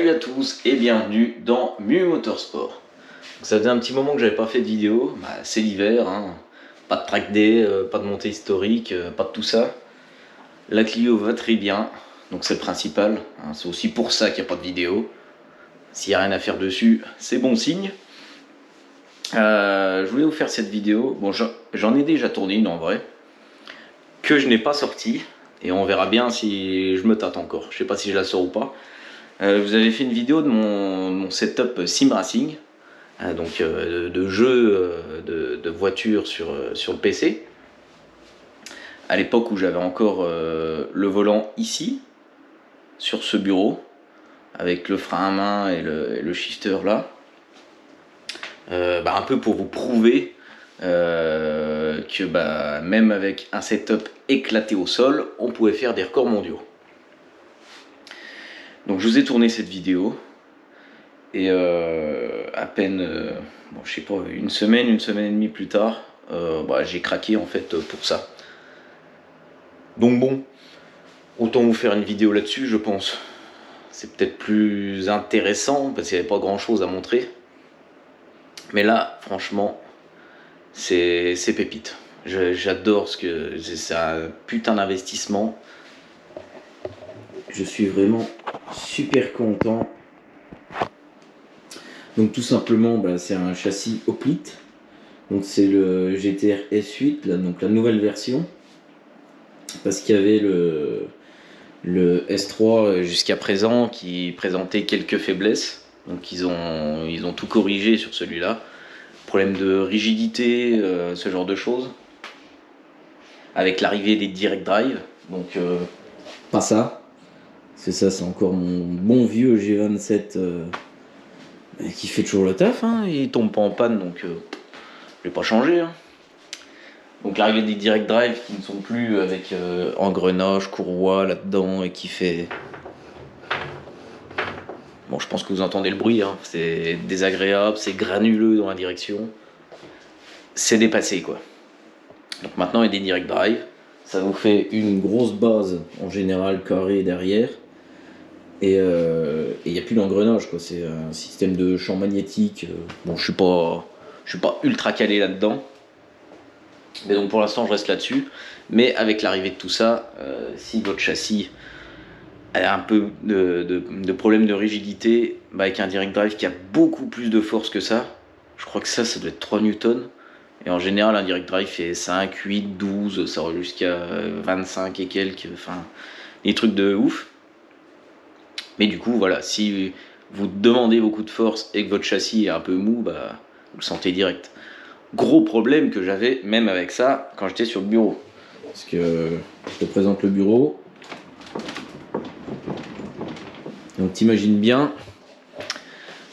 Salut à tous et bienvenue dans Mu Motorsport. Ça faisait un petit moment que j'avais pas fait de vidéo, c'est l'hiver, hein. Pas de track day, pas de montée historique, pas de tout ça. La Clio va très bien, donc c'est le principal, hein. C'est aussi pour ça qu'il n'y a pas de vidéo. S'il n'y a rien à faire dessus, c'est bon signe. Je voulais vous faire cette vidéo, bon j'en ai déjà tourné une en vrai, que je n'ai pas sorti, et on verra bien si je me tâte encore. Je sais pas si je la sors ou pas. Vous avez fait une vidéo de mon setup Sim Racing, donc de jeu de voiture sur le PC. À l'époque où j'avais encore le volant ici, sur ce bureau, avec le frein à main et le shifter là. Un peu pour vous prouver que même avec un setup éclaté au sol, on pouvait faire des records mondiaux. Donc je vous ai tourné cette vidéo et à peine, je sais pas, une semaine et demie plus tard, j'ai craqué en fait pour ça. Donc bon, autant vous faire une vidéo là-dessus, je pense. C'est peut-être plus intéressant parce qu'il n'y avait pas grand-chose à montrer. Mais là, franchement, c'est pépite. J'adore ce que c'est, un putain d'investissement. Je suis vraiment super content. Donc tout simplement, c'est un châssis Hoplite. Donc c'est le GTR S8, là, donc la nouvelle version. Parce qu'il y avait le S3 jusqu'à présent qui présentait quelques faiblesses. Donc ils ont tout corrigé sur celui-là. Problème de rigidité, ce genre de choses. Avec l'arrivée des direct drive. Donc pas ça. C'est ça, c'est encore mon bon vieux G27 qui fait toujours le taf, hein. Il tombe pas en panne, donc je vais pas changer, hein. Donc l'arrivée des direct drive qui ne sont plus avec engrenage, courroie là-dedans et qui fait... Bon, je pense que vous entendez le bruit, hein. C'est désagréable, c'est granuleux dans la direction. C'est dépassé, quoi. Donc maintenant il y a des direct drive. Ça vous fait une grosse base en général carrée derrière. Et il n'y a plus d'engrenage, quoi. C'est un système de champ magnétique. Bon, je suis pas ultra calé là-dedans. Mais donc pour l'instant, je reste là-dessus. Mais avec l'arrivée de tout ça, si votre châssis a un peu de problème de rigidité, avec un direct drive qui a beaucoup plus de force que ça, je crois que ça doit être 3 newtons. Et en général, un direct drive fait 5, 8, 12, ça va jusqu'à 25 et quelques. Enfin, des trucs de ouf. Mais du coup, voilà, si vous demandez beaucoup de force et que votre châssis est un peu mou, vous le sentez direct. Gros problème que j'avais même avec ça quand j'étais sur le bureau. Parce que je te présente le bureau. Donc t'imagines bien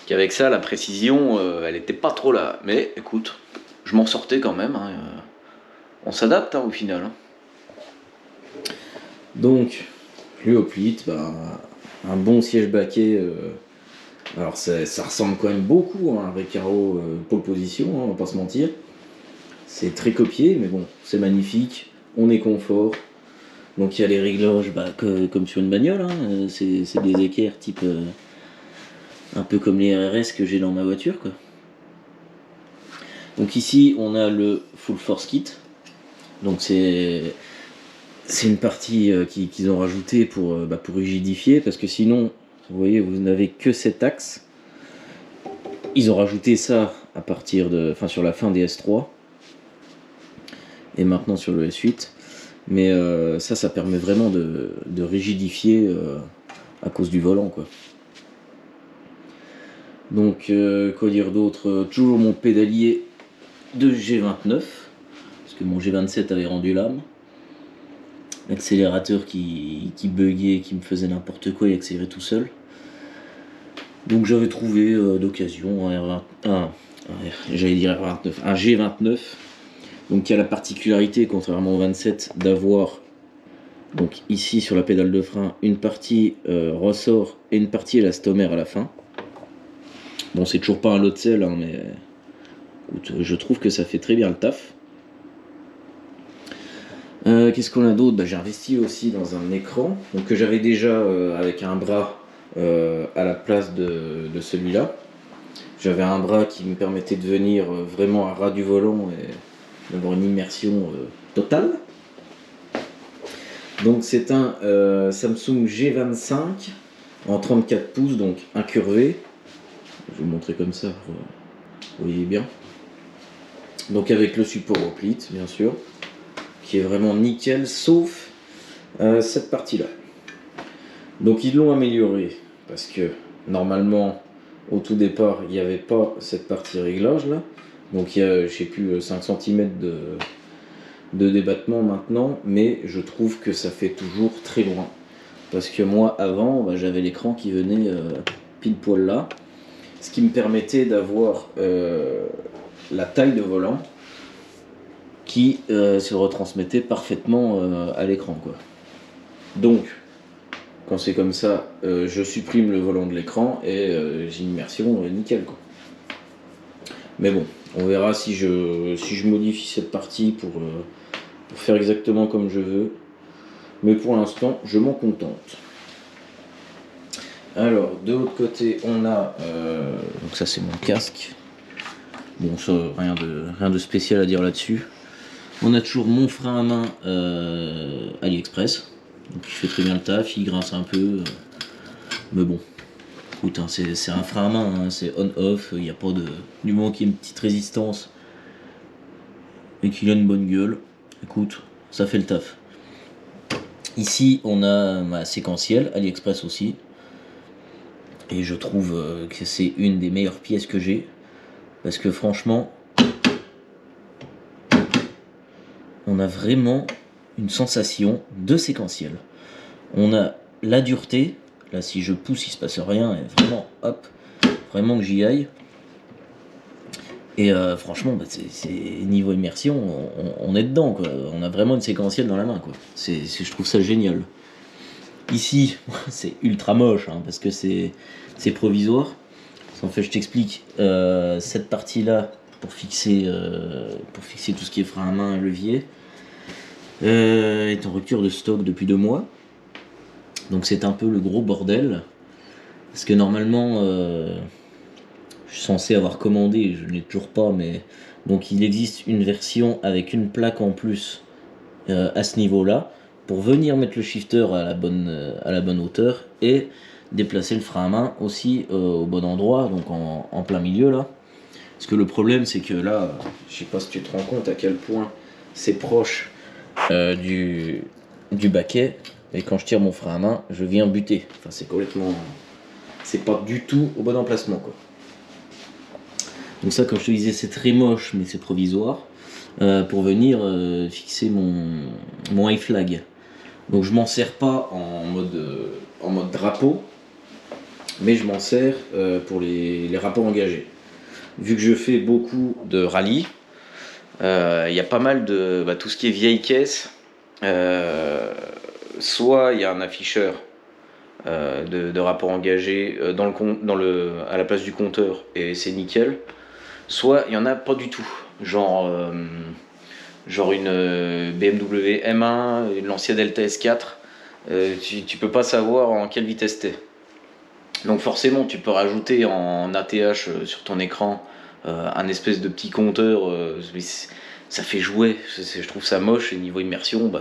qu'avec ça, la précision, elle n'était pas trop là. Mais écoute, je m'en sortais quand même, hein. On s'adapte, hein, au final, hein. Donc, le Hoplite, un bon siège baquet. Alors ça ressemble quand même beaucoup à un Recaro pole position, hein, on va pas se mentir. C'est très copié, mais bon, c'est magnifique, on est confort. Donc il y a les réglages comme sur une bagnole, hein. C'est des équerres type un peu comme les RRS que j'ai dans ma voiture, quoi. Donc ici on a le Full Force Kit. Donc c'est une partie qu'ils ont rajoutée pour rigidifier, parce que sinon, vous voyez, vous n'avez que cet axe. Ils ont rajouté ça à partir sur la fin des S3 et maintenant sur le S8. Mais ça permet vraiment de rigidifier à cause du volant, quoi. Donc quoi dire d'autre, toujours mon pédalier de G29 parce que mon G27 avait rendu l'âme. L'accélérateur qui buguait, qui me faisait n'importe quoi, il accélérait tout seul. Donc j'avais trouvé d'occasion un G29, donc qui a la particularité, contrairement au 27, d'avoir donc ici sur la pédale de frein une partie ressort et une partie élastomère à la fin. Bon, c'est toujours pas un lot de sel, hein, mais écoute, je trouve que ça fait très bien le taf. Qu'est-ce qu'on a d'autre? J'ai investi aussi dans un écran donc que j'avais déjà avec un bras à la place de celui-là. J'avais un bras qui me permettait de venir vraiment à ras du volant et d'avoir une immersion totale. Donc c'est un Samsung G25 en 34 pouces, donc incurvé. Je vais vous montrer comme ça, vous voyez bien. Donc avec le support Hoplite, bien sûr, qui est vraiment nickel, sauf cette partie-là. Donc ils l'ont amélioré, parce que normalement, au tout départ, il n'y avait pas cette partie réglage là. Donc il y a, je sais plus, 5 cm de débattement maintenant, mais je trouve que ça fait toujours très loin. Parce que moi, avant, bah, j'avais l'écran qui venait pile poil là, ce qui me permettait d'avoir la taille de volant qui se retransmettait parfaitement à l'écran, quoi. Donc, quand c'est comme ça, je supprime le volant de l'écran et j'ai une immersion nickel, quoi. Mais bon, on verra si je modifie cette partie pour faire exactement comme je veux. Mais pour l'instant, je m'en contente. Alors, de l'autre côté, on a... donc ça, c'est mon casque. Bon, ça, rien de spécial à dire là-dessus. On a toujours mon frein à main AliExpress. Donc, il fait très bien le taf, il grince un peu. Mais bon, écoute, hein, c'est un frein à main, hein, c'est on-off. Il n'y a pas de... Du moment qu'il y a une petite résistance et qu'il a une bonne gueule, écoute, ça fait le taf. Ici, on a ma séquentielle, AliExpress aussi. Et je trouve que c'est une des meilleures pièces que j'ai. Parce que franchement, on a vraiment une sensation de séquentiel. On a la dureté. Là, si je pousse, il se passe rien. Et vraiment, hop, vraiment que j'y aille. Et franchement, bah, c'est niveau immersion, on est dedans, quoi. On a vraiment une séquentielle dans la main, quoi. Je trouve ça génial. Ici, c'est ultra moche, hein, parce que c'est provisoire. En fait, je t'explique, cette partie-là, pour fixer tout ce qui est frein à main et levier, est en rupture de stock depuis 2 mois. Donc c'est un peu le gros bordel. Parce que normalement, je suis censé avoir commandé, je ne l'ai toujours pas, mais... Donc il existe une version avec une plaque en plus à ce niveau-là, pour venir mettre le shifter à la bonne hauteur, et déplacer le frein à main aussi au bon endroit, donc en plein milieu là. Parce que le problème, c'est que là, je sais pas si tu te rends compte à quel point c'est proche du baquet, et quand je tire mon frein à main, je viens buter. Enfin, c'est complètement... C'est pas du tout au bon emplacement, quoi. Donc ça, comme je te disais, c'est très moche, mais c'est provisoire, pour venir fixer mon high flag. Donc je m'en sers pas en mode drapeau, mais je m'en sers pour les rapports engagés. Vu que je fais beaucoup de rallye, il y a pas mal de tout ce qui est vieille caisse. Soit il y a un afficheur de rapport engagé à la place du compteur et c'est nickel. Soit il n'y en a pas du tout. Genre une BMW M1, une Lancia Delta S4. Tu peux pas savoir en quelle vitesse t'es. Donc forcément, tu peux rajouter en ATH sur ton écran un espèce de petit compteur. Ça fait jouer. Je trouve ça moche. Et niveau immersion,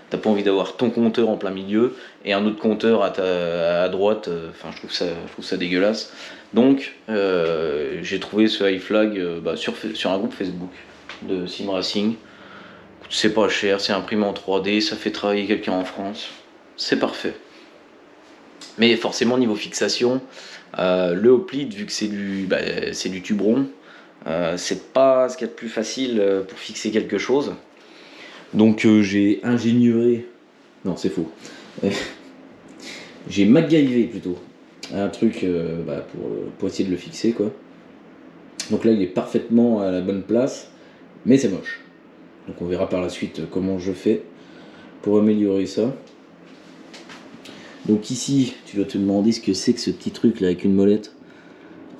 t'as pas envie d'avoir ton compteur en plein milieu et un autre compteur à droite. Enfin, je trouve ça dégueulasse. Donc, j'ai trouvé ce high flag sur un groupe Facebook de Sim Racing. C'est pas cher, c'est imprimé en 3D, ça fait travailler quelqu'un en France. C'est parfait. Mais forcément, niveau fixation, le Hoplite, vu que c'est du tube rond, c'est pas ce qu'il y a de plus facile pour fixer quelque chose. Donc j'ai ingénieux. Non, c'est faux. J'ai MacGyvé plutôt. Un truc pour essayer de le fixer, quoi. Donc là, il est parfaitement à la bonne place, mais c'est moche. Donc on verra par la suite comment je fais pour améliorer ça. Donc ici, tu dois te demander ce que c'est que ce petit truc là avec une molette.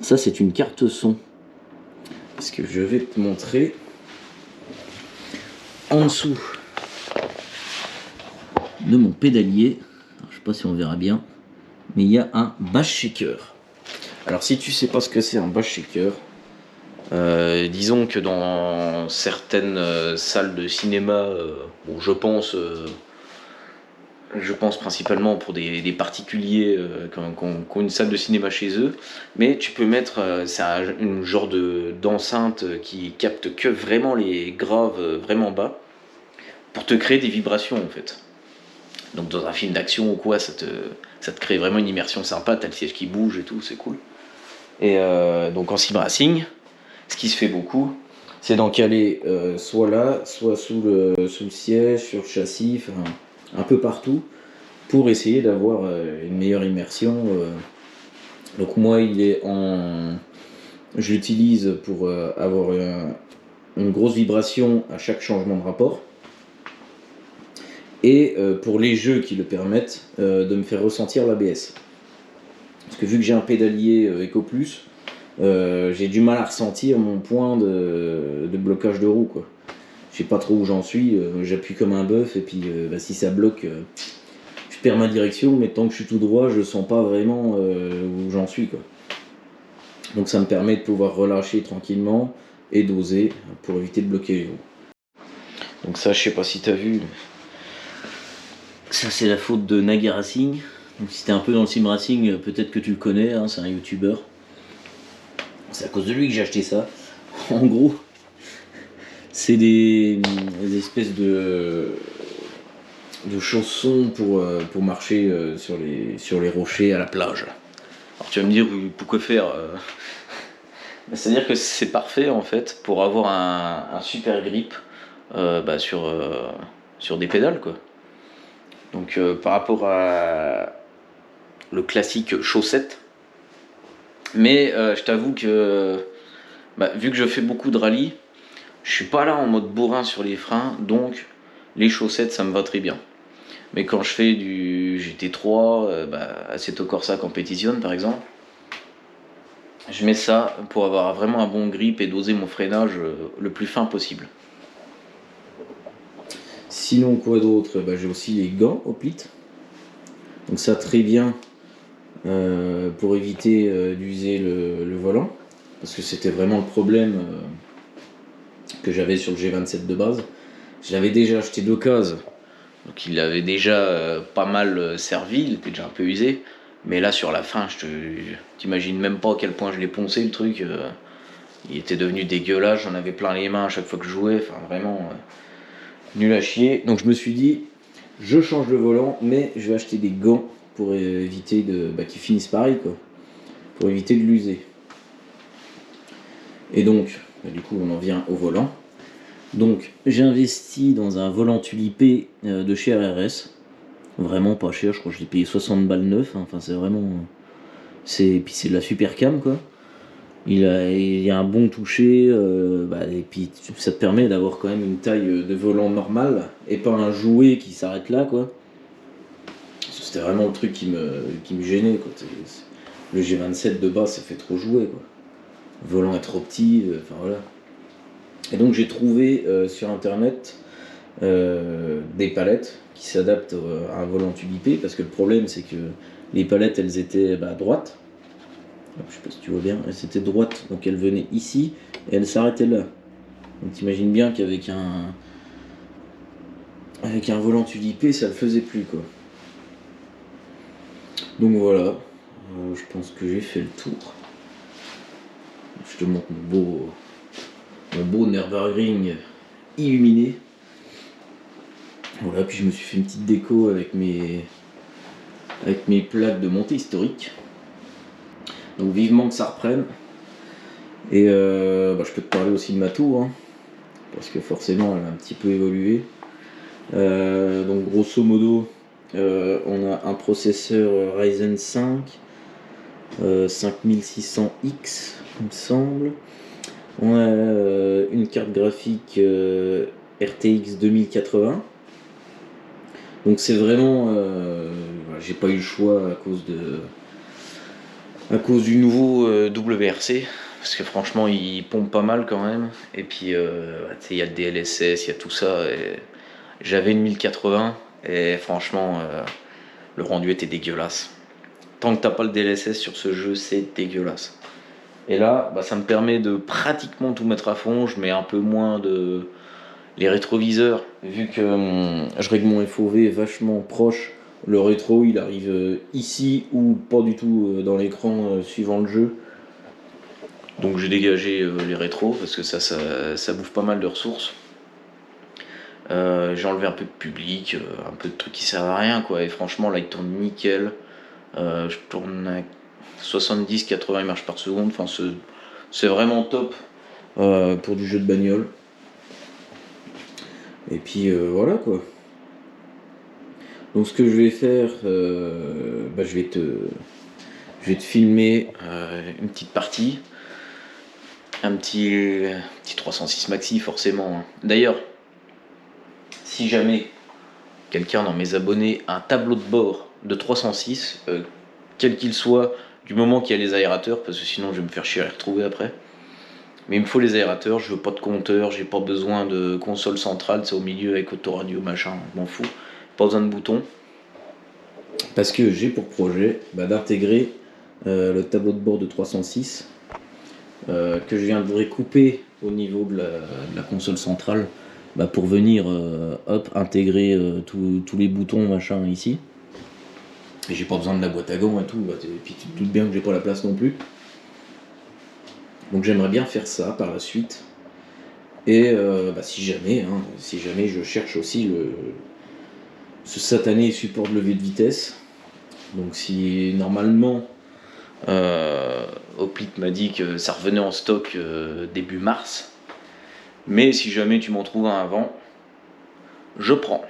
Ça, c'est une carte son. Parce que je vais te montrer en dessous de mon pédalier. Alors, je sais pas si on verra bien. mais il y a un bass shaker. Alors si tu sais pas ce que c'est un bass shaker, disons que dans certaines salles de cinéma, bon, je pense principalement pour des particuliers qui ont une salle de cinéma chez eux, mais tu peux mettre, c'est une genre d'enceinte qui capte que vraiment les graves vraiment bas, pour te créer des vibrations en fait. Donc dans un film d'action ou quoi, ça te crée vraiment une immersion sympa, t'as le siège qui bouge et tout, c'est cool. Et donc en sim racing, ce qui se fait beaucoup, c'est d'en caler soit là, soit sous le siège, sur le châssis, enfin, un peu partout, pour essayer d'avoir une meilleure immersion. Donc moi, je l'utilise pour avoir une grosse vibration à chaque changement de rapport. Et pour les jeux qui le permettent, de me faire ressentir l'ABS. Parce que vu que j'ai un pédalier Eco+, j'ai du mal à ressentir mon point de blocage de roue, quoi. Je sais pas trop où j'en suis, j'appuie comme un bœuf et puis si ça bloque, je perds ma direction, mais tant que je suis tout droit, je sens pas vraiment où j'en suis, quoi. Donc ça me permet de pouvoir relâcher tranquillement et doser pour éviter de bloquer les roues. Donc ça, je sais pas si t'as vu, ça c'est la faute de Nagui Racing. Donc si t'es un peu dans le sim racing, peut-être que tu le connais, hein, c'est un youtubeur. C'est à cause de lui que j'ai acheté ça. En gros, c'est des espèces de chaussons pour marcher sur les rochers à la plage. Alors tu vas me dire pourquoi faire c'est-à-dire que c'est parfait en fait pour avoir un super grip sur des pédales, quoi. Donc par rapport à le classique chaussette, mais je t'avoue que vu que je fais beaucoup de rallye, je suis pas là en mode bourrin sur les freins, donc les chaussettes ça me va très bien. Mais quand je fais du GT3, Assetto Corsa Competition par exemple, je mets ça pour avoir vraiment un bon grip et doser mon freinage le plus fin possible. Sinon quoi d'autre, j'ai aussi les gants Hoplite. Donc ça très bien pour éviter d'user le volant. Parce que c'était vraiment le problème que j'avais sur le G27 de base. Je l'avais déjà acheté d'occasion, donc il avait déjà pas mal servi, il était déjà un peu usé. Mais là sur la fin, t'imagines même pas à quel point je l'ai poncé le truc. Il était devenu dégueulasse, j'en avais plein les mains à chaque fois que je jouais, enfin vraiment nul à chier. Donc je me suis dit, je change le volant, mais je vais acheter des gants pour éviter qu'ils finissent pareil, quoi. Pour éviter de l'user. Et donc, du coup on en vient au volant. Donc j'ai investi dans un volant tulipé de chez RRS. Vraiment pas cher, je crois que je l'ai payé 60 balles neuf, hein. Enfin c'est vraiment... Puis c'est de la super cam, quoi. Il y a un bon toucher, et puis ça te permet d'avoir quand même une taille de volant normale et pas un jouet qui s'arrête là, quoi. C'était vraiment le truc qui me gênait, quoi. Le G27 de base ça fait trop jouer, quoi. Le volant est trop petit, enfin voilà. Et donc j'ai trouvé sur internet des palettes qui s'adaptent à un volant tulipé, parce que le problème c'est que les palettes elles étaient droites. Je sais pas si tu vois bien, elles étaient droites, donc elles venaient ici et elles s'arrêtaient là. Donc t'imagines bien qu'avec un volant tulipé ça le faisait plus, quoi. Donc voilà, je pense que j'ai fait le tour. Je te montre mon beau Nürburgring illuminé. Voilà, puis je me suis fait une petite déco avec mes plaques de montée historique. Donc vivement que ça reprenne. Et je peux te parler aussi de ma tour, hein, parce que forcément elle a un petit peu évolué. Donc grosso modo, on a un processeur Ryzen 5 5600X, il me semble. On a une carte graphique RTX 2080. Donc c'est vraiment, j'ai pas eu le choix à cause du nouveau WRC, parce que franchement il pompe pas mal quand même. Et puis il y a le DLSS, il y a tout ça. Et j'avais une 1080 et franchement le rendu était dégueulasse. Tant que t'as pas le DLSS sur ce jeu, c'est dégueulasse. Et là, bah, ça me permet de pratiquement tout mettre à fond. Je mets un peu moins de les rétroviseurs, vu que je règle mon FOV vachement proche. Le rétro, il arrive ici ou pas du tout dans l'écran suivant le jeu. Donc j'ai dégagé les rétros parce que ça bouffe pas mal de ressources. J'ai enlevé un peu de public, un peu de trucs qui servent à rien quoi. Et franchement là il tourne nickel. Je tourne à 70-80 images par seconde. Enfin c'est vraiment top pour du jeu de bagnole. Et puis voilà quoi. Donc ce que je vais faire, bah, je vais te filmer une petite partie. Un petit 306 maxi forcément. D'ailleurs, si jamais quelqu'un dans mes abonnés a un tableau de bord de 306, quel qu'il soit, du moment qu'il y a les aérateurs, parce que sinon je vais me faire chier à les retrouver après. Mais il me faut les aérateurs, je veux pas de compteur, j'ai pas besoin de console centrale, c'est au milieu avec autoradio machin, je m'en fous. Pas besoin de boutons. Parce que j'ai pour projet d'intégrer le tableau de bord de 306 que je viendrai couper au niveau de la console centrale pour venir intégrer tous les boutons machin ici. Et j'ai pas besoin de la boîte à gants et tout, et puis tu te doutes bien que j'ai pas la place non plus. Donc j'aimerais bien faire ça par la suite. Et si jamais je cherche aussi ce satané support de levée de vitesse. Donc si normalement Hoplite m'a dit que ça revenait en stock début mars, mais si jamais tu m'en trouves un avant, je prends.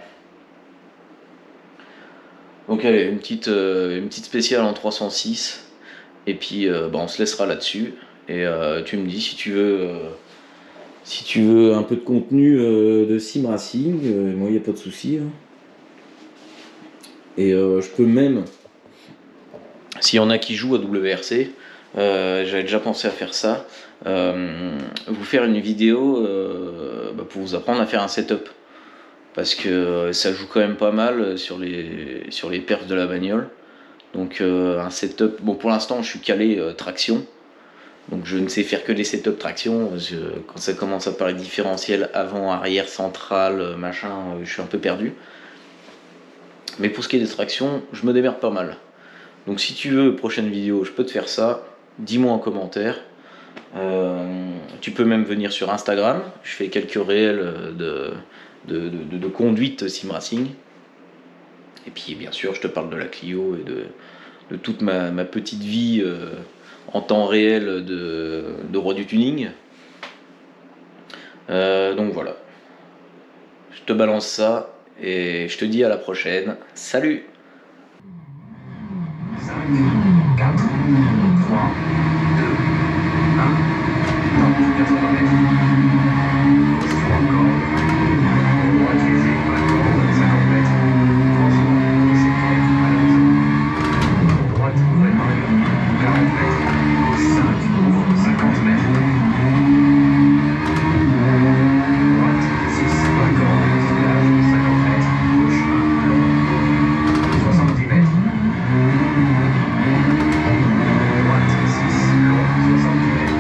Donc allez, une petite spéciale en 306, et puis on se laissera là-dessus, et tu me dis si tu veux un peu de contenu de sim racing, moi il n'y a pas de souci. Hein. Et je peux même, s'il y en a qui jouent à WRC, j'avais déjà pensé à faire ça, vous faire une vidéo pour vous apprendre à faire un setup. Parce que ça joue quand même pas mal sur les perfs de la bagnole. Donc un setup, bon pour l'instant je suis calé traction. Donc je ne sais faire que des setups traction. Quand ça commence à parler différentiel avant, arrière, central, machin, je suis un peu perdu. Mais pour ce qui est des tractions, je me démerde pas mal. Donc si tu veux, prochaine vidéo, je peux te faire ça. Dis-moi en commentaire. Tu peux même venir sur Instagram. Je fais quelques réels de conduite sim racing. Et puis bien sûr, je te parle de la Clio et de toute ma petite vie en temps réel de roi du tuning. Donc voilà. Je te balance ça et je te dis à la prochaine. Salut! 5, 4, 3, 2, 1, dans 80 mètres. Gauche 3 cordes, droite léger, pas de corde, 50 mètres. Croisement, gauche et clair, à l'horizon. Droite, ouvrez par 40 mètres. Gauche 5, ouvre, 50 mètres. Droite 6, pas de corde, village, 50 mètres. Gauche 1, long, 70 mètres. Droite 6, long, 70 mètres.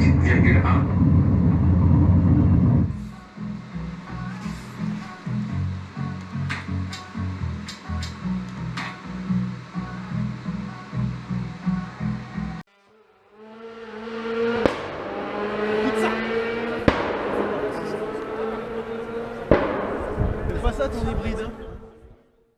8,1. Fais pas ça ton hybride hein.